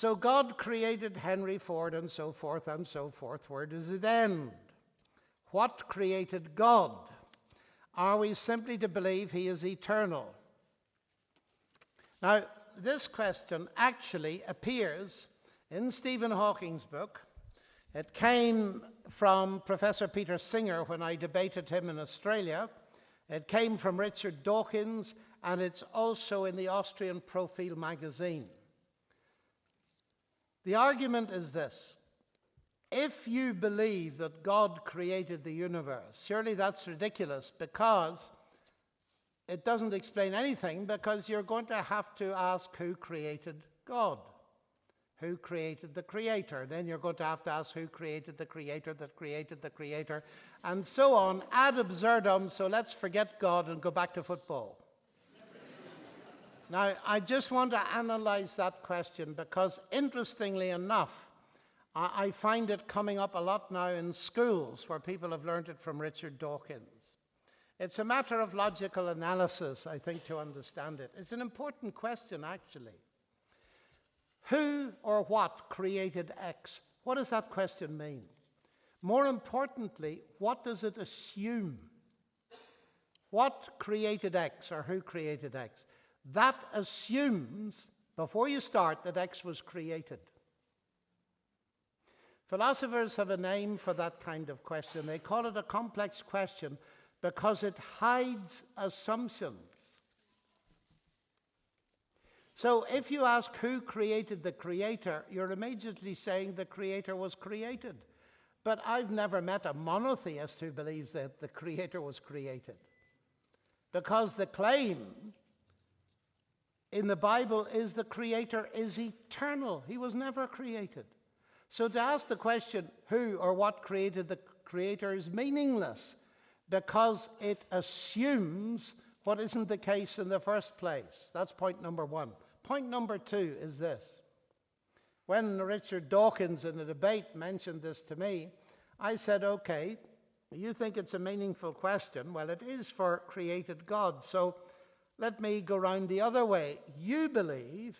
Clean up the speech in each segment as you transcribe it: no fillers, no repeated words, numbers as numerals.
So God created Henry Ford and so forth and so forth. Where does it end? What created God? Are we simply to believe he is eternal? Now, this question actually appears in Stephen Hawking's book. It came from Professor Peter Singer when I debated him in Australia. It came from Richard Dawkins, and it's also in the Austrian Profil magazine. The argument is this: if you believe that God created the universe, surely that's ridiculous, because it doesn't explain anything, because you're going to have to ask who created God. Who created the creator? Then you're going to have to ask who created the creator that created the creator, and so on, ad absurdum. So let's forget God and go back to football. Now, I just want to analyze that question because, interestingly enough, I find it coming up a lot now in schools where people have learned it from Richard Dawkins. It's a matter of logical analysis, I think, to understand it. It's an important question, actually. Who or what created X? What does that question mean? More importantly, what does it assume? What created X, or who created X? That assumes, before you start, that X was created. Philosophers have a name for that kind of question. They call it a complex question because it hides assumptions. So if you ask who created the creator, you're immediately saying the creator was created. But I've never met a monotheist who believes that the creator was created. Because the claim in the Bible is the creator is eternal. He was never created. So to ask the question, who or what created the creator, is meaningless because it assumes what isn't the case in the first place. That's point number one. Point number two is this. When Richard Dawkins in the debate mentioned this to me, I said, okay, you think it's a meaningful question. Well, it is for created God. So let me go round the other way. You believe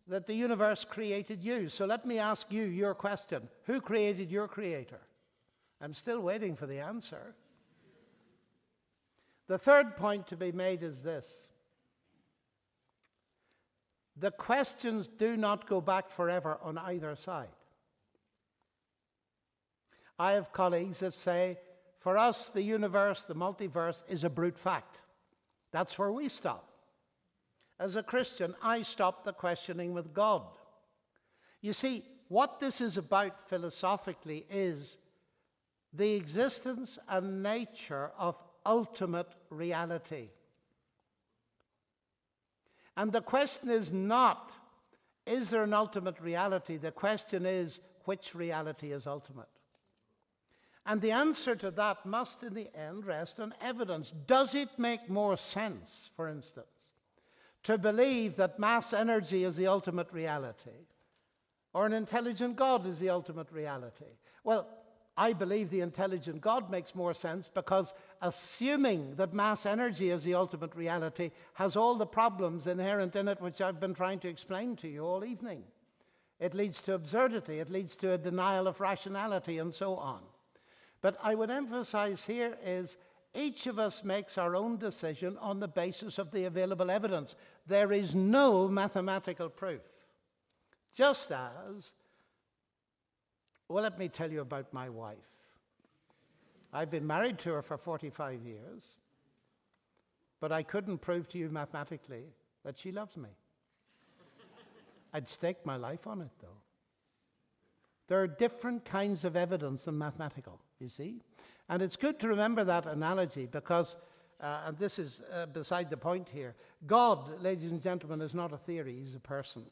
that the universe created you. So let me ask you your question. Who created your creator? I'm still waiting for the answer. The third point to be made is this. The questions do not go back forever on either side. I have colleagues that say, for us, the universe, the multiverse, is a brute fact. That's where we stop. As a Christian, I stop the questioning with God. You see, what this is about philosophically is the existence and nature of ultimate reality. And the question is not, is there an ultimate reality? The question is, which reality is ultimate? And the answer to that must, in the end, rest on evidence. Does it make more sense, for instance, to believe that mass energy is the ultimate reality, or an intelligent God is the ultimate reality? Well, I believe the intelligent God makes more sense because assuming that mass energy is the ultimate reality has all the problems inherent in it which I've been trying to explain to you all evening. It leads to absurdity, it leads to a denial of rationality, and so on. But I would emphasize here is each of us makes our own decision on the basis of the available evidence. There is no mathematical proof. Just as, well, let me tell you about my wife. I've been married to her for 45 years, but I couldn't prove to you mathematically that she loves me. I'd stake my life on it, though. There are different kinds of evidence than mathematical, you see. And it's good to remember that analogy because, and this is beside the point here, God, ladies and gentlemen, is not a theory, he's a person.